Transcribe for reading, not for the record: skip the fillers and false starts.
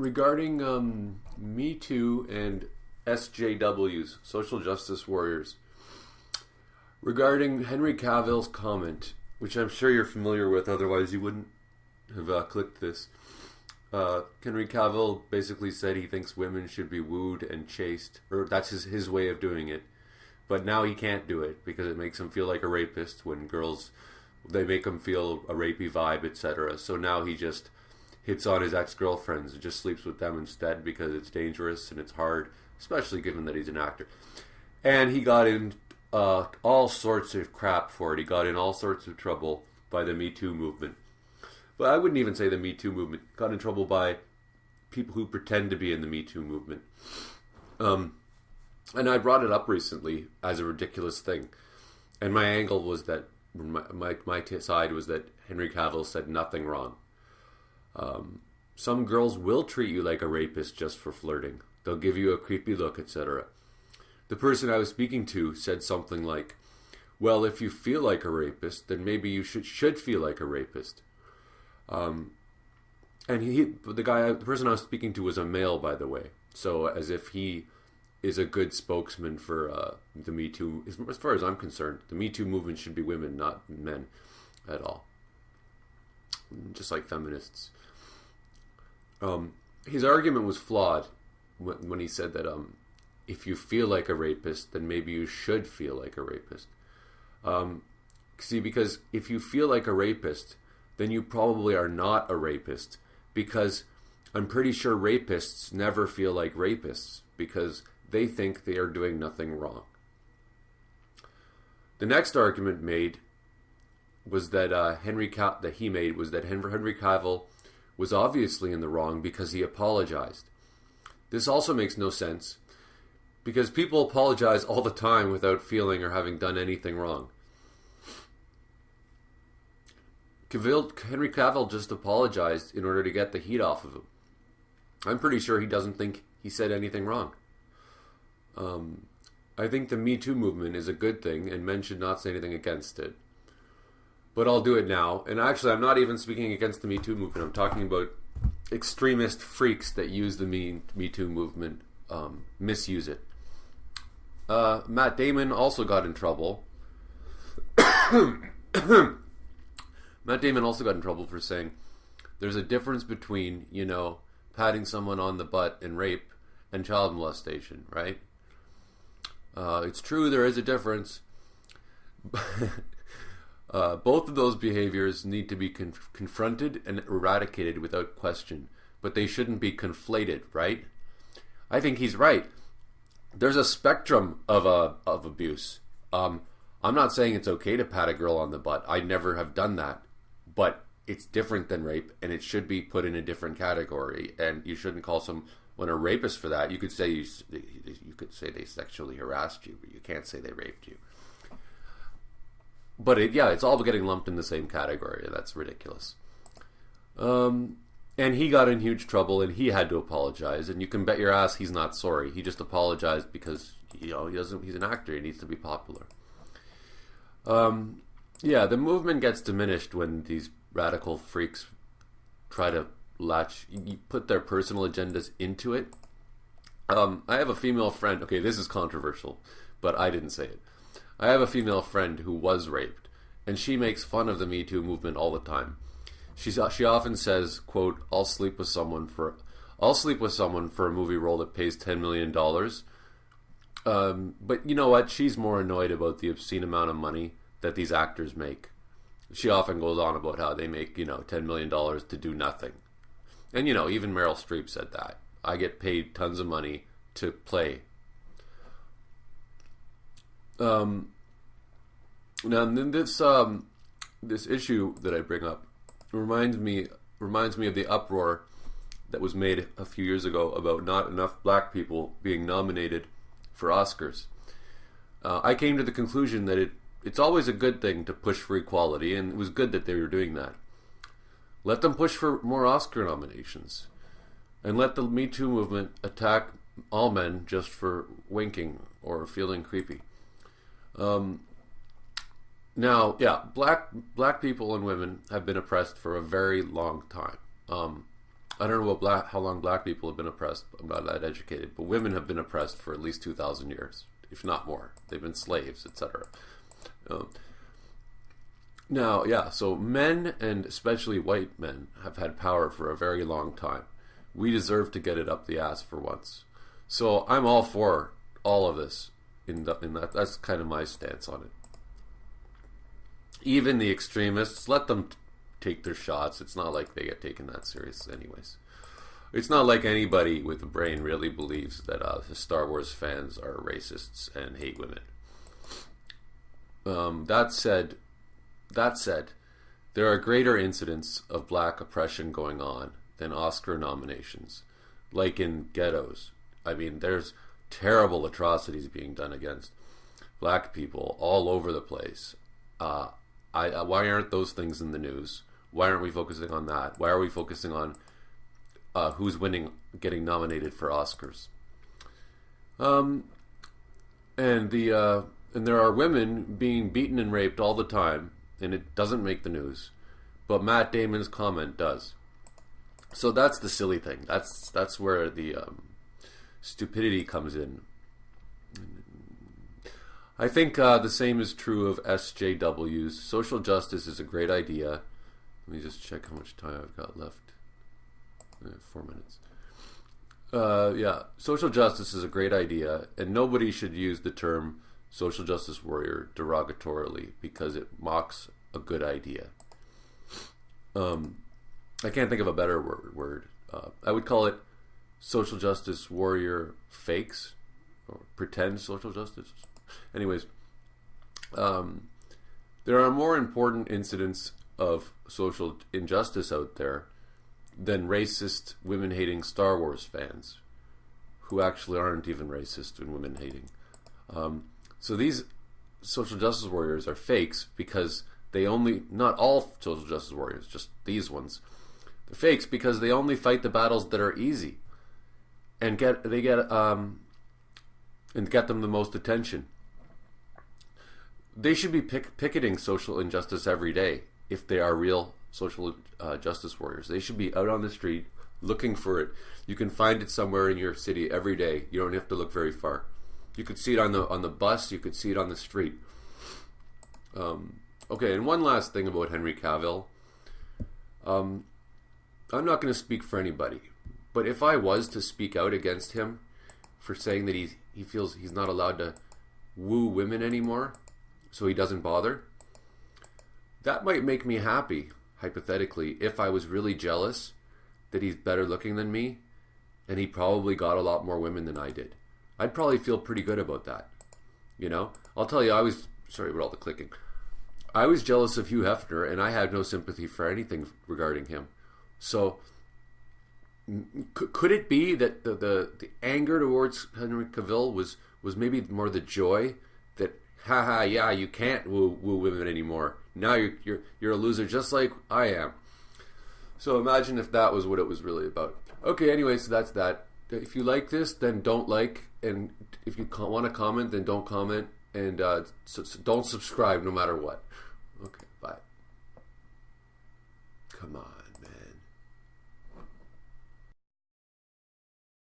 regarding Me Too and SJWs, social justice warriors, regarding Henry Cavill's comment, which I'm sure you're familiar with, otherwise you wouldn't have clicked this. Henry Cavill basically said he thinks women should be wooed and chased, or that's his way of doing it. But now he can't do it because it makes him feel like a rapist when girls, they make him feel a rapey vibe, etc. So now he just hits on his ex-girlfriends and just sleeps with them instead because it's dangerous and it's hard, especially given that he's an actor. And he got in all sorts of crap for it. He got in all sorts of trouble by the Me Too movement. But I wouldn't even say the Me Too movement. Got in trouble by people who pretend to be in the Me Too movement. And I brought it up recently as a ridiculous thing. And my angle was that, my side was that Henry Cavill said nothing wrong. Some girls will treat you like a rapist just for flirting. They'll give you a creepy look, etc. The person I was speaking to said something like, well, if you feel like a rapist, then maybe you should feel like a rapist. And the person I was speaking to was a male, by the way. So as if he is a good spokesman for the Me Too. As far as I'm concerned, the Me Too movement should be women, not men at all. Just like feminists. His argument was flawed when he said that if you feel like a rapist, then maybe you should feel like a rapist. See, because if you feel like a rapist, then you probably are not a rapist, because I'm pretty sure rapists never feel like rapists because they think they are doing nothing wrong. The next argument made was that Henry Cavill was obviously in the wrong because he apologized. This also makes no sense because people apologize all the time without feeling or having done anything wrong. Henry Cavill just apologized in order to get the heat off of him. I'm pretty sure he doesn't think he said anything wrong. I think the Me Too movement is a good thing and men should not say anything against it. But I'll do it now. And actually, I'm not even speaking against the Me Too movement. I'm talking about extremist freaks that use the Me Too movement, misuse it. Matt Damon also got in trouble. Matt Damon also got in trouble for saying there's a difference between, patting someone on the butt and rape and child molestation, right? It's true there is a difference. Both of those behaviors need to be confronted and eradicated without question, but they shouldn't be conflated, right? I think he's right. There's a spectrum of abuse. I'm not saying it's okay to pat a girl on the butt. I never have done that, but it's different than rape, and it should be put in a different category. And you shouldn't call someone a rapist for that. You could say they sexually harassed you, but you can't say they raped you. But it's all getting lumped in the same category. That's ridiculous. And he got in huge trouble, and he had to apologize. And you can bet your ass he's not sorry. He just apologized because he's an actor. He needs to be popular. The movement gets diminished when these radical freaks try to put their personal agendas into it. I have a female friend. Okay, this is controversial, but I didn't say it. I have a female friend who was raped, and she makes fun of the Me Too movement all the time. She often says, quote, I'll sleep with someone for a movie role that pays $10 million. But you know what? She's more annoyed about the obscene amount of money that these actors make. She often goes on about how they make, $10 million to do nothing. And, even Meryl Streep said that. I get paid tons of money to play. Now, this issue that I bring up reminds me of the uproar that was made a few years ago about not enough black people being nominated for Oscars. I came to the conclusion that it's always a good thing to push for equality, and it was good that they were doing that. Let them push for more Oscar nominations, and let the Me Too movement attack all men just for winking or feeling creepy. Black people and women have been oppressed for a very long time. I don't know how long black people have been oppressed. I'm not that educated, but women have been oppressed for at least 2,000 years, if not more. They've been slaves, etc. Now, yeah, so men, and especially white men, have had power for a very long time. We deserve to get it up the ass for once. So I'm all for all of this. In that, that's kind of my stance on it. Even the extremists, let them take their shots. It's not like they get taken that serious anyways. It's not like anybody with a brain really believes that the Star Wars fans are racists and hate women. That said, there are greater incidents of black oppression going on than Oscar nominations, like in ghettos. I mean, there's terrible atrocities being done against black people all over the place. Why aren't those things in the news? Why aren't we focusing on that? Why are we focusing on who's getting nominated for Oscars? And there are women being beaten and raped all the time, and it doesn't make the news. But Matt Damon's comment does. So that's the silly thing. That's where the stupidity comes in. I think the same is true of SJWs. Social justice is a great idea. Let me just check how much time I've got left. 4 minutes. Yeah, social justice is a great idea, and nobody should use the term social justice warrior derogatorily because it mocks a good idea. I can't think of a better word. I would call it social justice warrior fakes, or pretend social justice. Anyways, there are more important incidents of social injustice out there than racist, women-hating Star Wars fans, who actually aren't even racist and women-hating. So these social justice warriors are fakes because not all social justice warriors, just these ones, they're fakes because they only fight the battles that are easy and get them the most attention. They should be picketing social injustice every day if they are real social justice warriors. They should be out on the street looking for it. You can find it somewhere in your city every day. You don't have to look very far. You could see it on the bus. You could see it on the street. Okay, and one last thing about Henry Cavill. I'm not going to speak for anybody, but if I was to speak out against him for saying that he feels he's not allowed to woo women anymore, so he doesn't bother, that might make me happy, hypothetically, if I was really jealous that he's better looking than me and he probably got a lot more women than I did. I'd probably feel pretty good about that. You know? I'll tell you, sorry about all the clicking. I was jealous of Hugh Hefner and I had no sympathy for anything regarding him. So, could it be that the anger towards Henry Cavill was maybe more the joy that, haha, yeah, you can't woo women anymore. Now you're a loser just like I am. So imagine if that was what it was really about. Okay, anyway, so that's that. If you like this, then don't like, and if you want to comment, then don't comment, and so don't subscribe no matter what. Okay, bye. Come on.